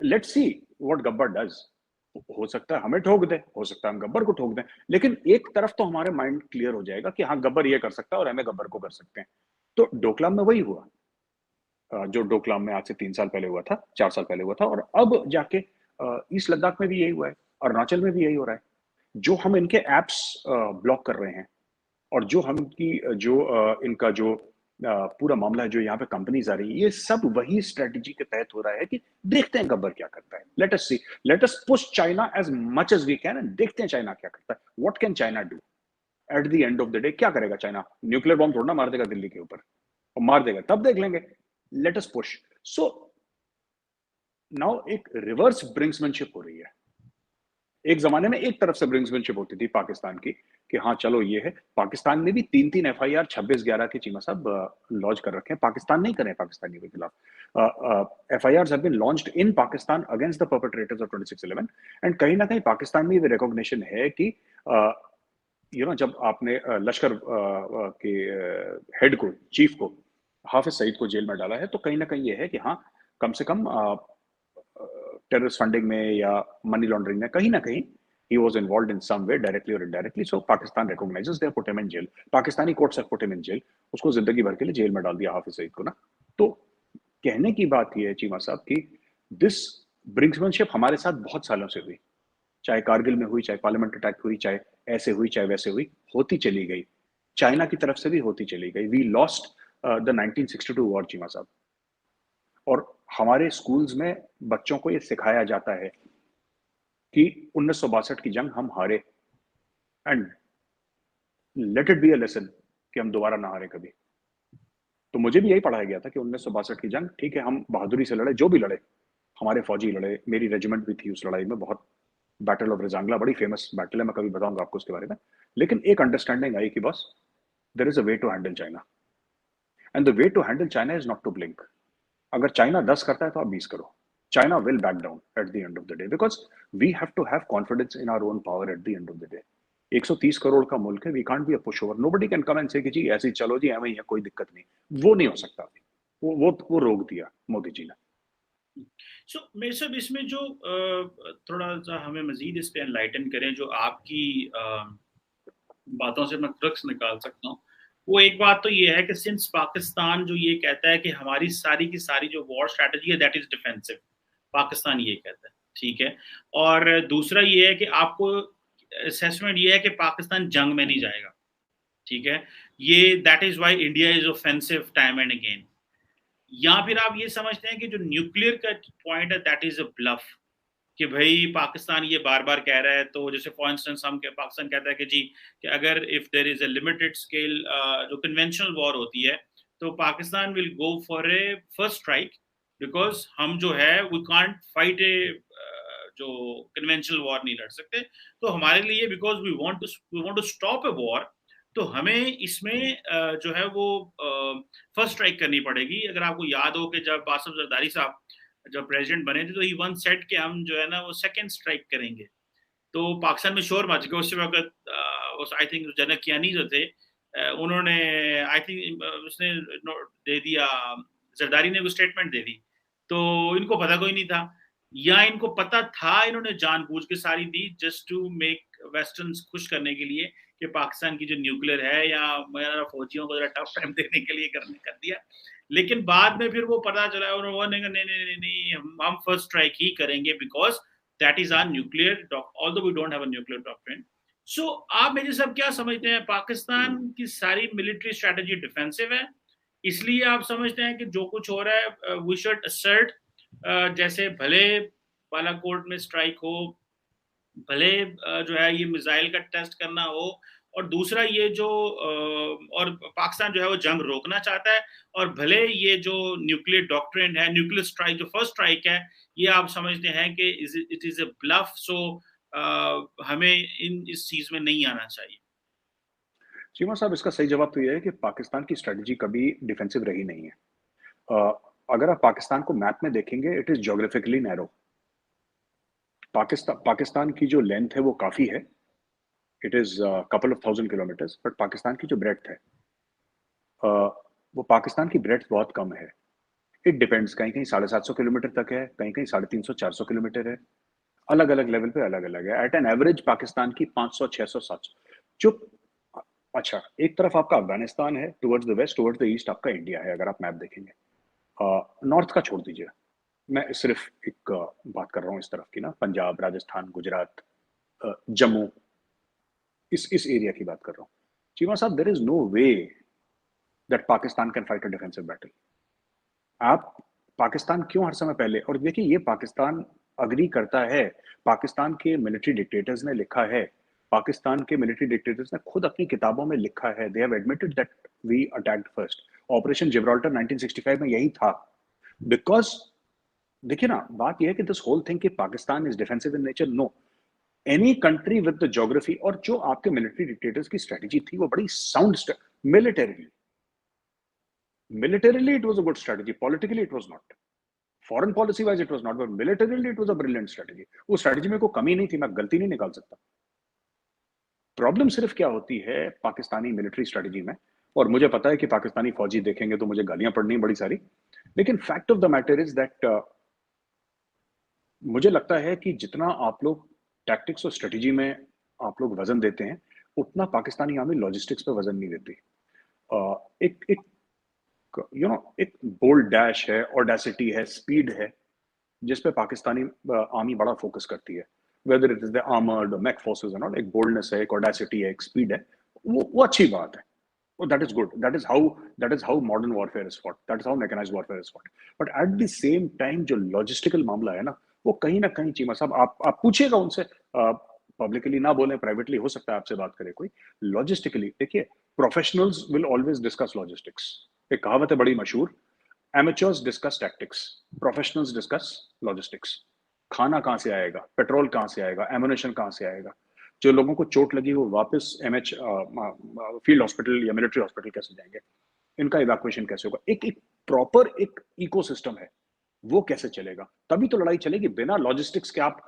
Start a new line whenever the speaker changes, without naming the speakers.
Let's see what Gabbar does. हो सकता है हमें ठोक दे, हो सकता है हम गब्बर को ठोक दें, लेकिन एक तरफ तो हमारे माइंड क्लियर हो जाएगा कि हाँ गब्बर ये कर सकता है और हमें गब्बर को कर सकते हैं। तो डोकलाम में वही हुआ, जो डोकलाम में आज से 3 साल पहले हुआ था, 4 साल पहले हुआ था, और अब जाके ईस्ट लद्दाख में भी यही हुआ है, अरुणाचल में भी यही हो रहा है। जो हम इनके ऐप्स ब्लॉक कर रहे हैं, और जो हम की जो इनका जो पूरा मामला है, जो यहाँ पे कंपनीज आ रही है, ये सब वही स्ट्रेटजी के तहत हो रहा है कि देखते हैं गब्बर क्या करता है। Let us see, let us push China as much as we can, and देखते हैं चाइना क्या करता है। What can China do at the end of the day? क्या करेगा चाइना? न्यूक्लियर बॉम्ब थोड़ा ना मार देगा दिल्ली के ऊपर, और मार देगा तब देख लेंगे। Late us push. So now एक रिवर्स ब्रिंक्समैनशिप हो रही है। एक जमाने में एक तरफ से ब्रिंक्समैनशिप होती थी पाकिस्तान की, कि हाँ चलो ये है। पाकिस्तान ने भी 3-3 एफआईआर 26/11 के चीमा साहब लॉन्च कर रखे हैं। पाकिस्तान नहीं करे पाकिस्तानियों के खिलाफ। FIR have been launched in Pakistan against the perpetrators of 26/11, and कहीं ना कहीं पाकिस्तान में भी रिकॉग्निशन है कि जब आपने लश्कर के हेड को, चीफ को, हाफिज सईद को जेल में डाला है, तो कहीं ना कहीं ये है कि हाँ कम से कम टेररिस्ट फंडिंग में या मनी लॉन्ड्रिंग में कहीं ना कहीं he was involved in some way, directly or indirectly. So Pakistan recognizes, they have put him in jail. Pakistani courts have put him in jail. उसको जिंदगी भर के लिए जेल में डाल दिया हाफिज सईद को ना। तो कहने की बात यह है चीमा साहब की दिस ब्रिंक्समैनशिप हमारे साथ बहुत सालों से हुई, चाहे कारगिल में हुई, चाहे पार्लियामेंट अटैक हुई, चाहे ऐसे हुई चाहे वैसे हुई, होती चली गई। चाइना की तरफ से भी होती चली गई। We lost the 1962 war Cheema sahab, और हमारे स्कूल्स में बच्चों को ये सिखाया जाता है कि 1962 की जंग हम हारे, and let it be a lesson कि हम दोबारा ना हारे कभी। तो मुझे भी यही पढ़ाया गया था कि 1962 की जंग, ठीक है हम बहादुरी से लड़े, जो भी लड़े, हमारे फौजी लड़े, मेरी रेजिमेंट भी थी उस लड़ाई में। बहुत बैटल ऑफ रिजांगला बड़ी फेमस बैटल है, मैं कभी बताऊंगा आपको उसके बारे में। लेकिन एक अंडरस्टैंडिंग आई कि बस there is a way to handle China, and the way to handle China is not to blink. अगर चाइना 10 करता है तो आप 20 करो। China will back down at the end of the day, because we have to have confidence in our own power at the end of the day. 130 crore का मुल्क है, we can't be a pushover. Nobody can come and से कि जी ऐसे ही चलो जी, हमें यहाँ कोई दिक्कत नहीं। वो नहीं हो सकता। वो रोक दिया मोदी जी ने।
मेरे सब इसमें जो थोड़ा सा हमें मजीद इस पे एनलाइटन करें, जो आपकी बातों से मैं क्रक्स निकाल सकता हूँ, वो एक बात तो ये है कि सिंस पाकिस्तान जो ये कहता है कि हमारी सारी की सारी जो वॉर स्ट्रैटेजी है दैट इज डिफेंसिव, पाकिस्तान ये कहता है, ठीक है। और दूसरा ये है कि आपको असेसमेंट ये है कि पाकिस्तान जंग में नहीं जाएगा, ठीक है। ये that is why India is offensive time and again. या फिर आप ये समझते हैं कि जो न्यूक्लियर का पॉइंट है दैट इज अ ब्लफ, कि भाई पाकिस्तान ये बार बार कह रहा है, तो जैसे फॉर इंस्टेंस हम पाकिस्तान कहता है कि जी कि अगर if there is a limited scale जो कन्वेंशनल वॉर होती है, तो Pakistan will go for a first strike, because हम जो है वी कांट फाइट ए जो कन्वेंशनल वॉर नहीं लड़ सकते, तो हमारे लिए because we want to stop a war, तो हमें इसमें जो है वो फर्स्ट स्ट्राइक करनी पड़ेगी। अगर आपको याद हो कि जब आसिफ जरदारी साहब जब प्रेसिडेंट बने थे, तो ही वन सेट कि हम जो है ना वो सेकंड स्ट्राइक करेंगे, तो पाकिस्तान में शोर मच गया उस वक्त। आई थिंक जनक कियानी जो थे, उन्होंने आई थिंक उसने दे दिया, जरदारी ने वो स्टेटमेंट दे दी, तो इनको पता कोई नहीं था, या इनको पता था, इन्होंने जानबूझ के सारी दी जस्ट टू मेक वेस्टर्न्स खुश करने के लिए कि पाकिस्तान की जो न्यूक्लियर है, या मेरा फौजियों को जरा टफ टाइम देने के लिए कर दिया। लेकिन बाद में फिर वो पता चला, उन्होंने कहा नहीं नहीं नहीं नहीं, हम फर्स्ट स्ट्राइक ही करेंगे, because that is our nuclear, although we don't have a nuclear doctrine. So आप मेरे सब क्या समझते हैं, पाकिस्तान की सारी मिलिट्री स्ट्रेटेजी डिफेंसिव है, इसलिए आप समझते हैं कि जो कुछ हो रहा है वी शुड असर्ट, जैसे भले बालाकोट में स्ट्राइक हो, भले जो है ये मिसाइल का टेस्ट करना हो, और दूसरा ये जो और पाकिस्तान जो है वो जंग रोकना चाहता है, और भले ये जो न्यूक्लियर डॉक्ट्रिन है, न्यूक्लियर स्ट्राइक जो फर्स्ट स्ट्राइक है, ये आप समझते हैं कि इट इज अ ब्लफ, सो हमें इस चीज में नहीं आना चाहिए।
चीमा साहब, इसका सही जवाब तो यह है कि पाकिस्तान की स्ट्रेटजी कभी डिफेंसिव रही नहीं है। अगर आप पाकिस्तान को मैप में देखेंगे, it is geographically narrow. Pakistan की जो लेंथ है वो काफी है, it is couple of 1000 kilometres, but Pakistan की जो ब्रेड्थ है, वो पाकिस्तान की ब्रेड्थ बहुत कम है। इट डिपेंड्स, कहीं कहीं 750 किलोमीटर तक है, कहीं कहीं 350-400 किलोमीटर है, अलग अलग लेवल पे अलग अलग है। एट एन एवरेज पाकिस्तान की 500, 600, 700 जो, अच्छा एक तरफ आपका अफगानिस्तान है, towards the west, towards the east आपका इंडिया है, अगर आप मैप देखेंगे। नॉर्थ का छोड़ दीजिए, मैं सिर्फ एक बात कर रहा हूँ इस तरफ की ना, पंजाब, राजस्थान, गुजरात, जम्मू, इस एरिया की बात कर रहा हूँ। Cheema sahab, there is no way that Pakistan can fight a defensive battle. आप पाकिस्तान क्यों हर समय पहले, और देखिए ये पाकिस्तान अग्री करता है, पाकिस्तान के मिलिट्री डिक्टेटर्स ने लिखा है, पाकिस्तान के मिलिट्री डिक्टेटर्स ने खुद अपनी किताबों में लिखा है, they have admitted that we attacked first. Operation Gibraltar 1965 में यही था, बिकॉज देखिए ना, बात यह है कि दिस होल थिंग कि Pakistan is defensive in nature, no, any country with the geography, और जो आपके मिलिट्री डिक्टेटर्स की स्ट्रेटजी थी वो बड़ी sound, militarily it was a good strategy, politically it was not, foreign policy wise it was not, but militarily it was a brilliant strategy. वो strategy में कोई कमी नहीं थी, मैं गलती नहीं निकाल सकता। प्रॉब्लम सिर्फ क्या होती है पाकिस्तानी मिलिट्री स्ट्रेटजी में, और मुझे पता है कि पाकिस्तानी फौजी देखेंगे तो मुझे गालियां पड़नी बड़ी सारी, लेकिन fact of the matter is that मुझे लगता है कि जितना आप लोग टैक्टिक्स और स्ट्रेटजी में आप लोग वजन देते हैं, उतना पाकिस्तानी आर्मी लॉजिस्टिक्स पे वजन नहीं देती। एक एक एक बोल्ड डैश है, ऑडेसिटी है, स्पीड है, जिस पे पाकिस्तानी आर्मी बड़ा फोकस करती है, whether it is the armoured mech forces and all, एक बोल्डनेस है, एक ऑडेसिटी है, एक स्पीड है, वो अच्छी बात है, वो that is good, that is how modern warfare is fought, that is how mechanised warfare is fought. But at the same time जो लॉजिस्टिकल मामला है ना, वो कहीं ना कहीं चीमा साहब, आप पूछिएगा उनसे, पब्लिकली ना बोलें, प्राइवेटली हो सकता है आपसे बात करे कोई, लॉजिस्टिकली देखिए, professionals will always discuss logistics. एक कहावत है बड़ी मशहूर, amateurs discuss tactics, professionals discuss logistics। खाना कहाँ से आएगा, पेट्रोल कहाँ से आएगा, एमुनेशन कहाँ से आएगा, जो लोगों को चोट लगी वो वापस एमएच फील्ड हॉस्पिटल या मिलिट्री हॉस्पिटल कैसे जाएंगे, इनका इवैक्यूएशन कैसे होगा, एक एक प्रॉपर एक इकोसिस्टम है, वो कैसे चलेगा, तभी तो लड़ाई चलेगी। बिना लॉजिस्टिक्स के आप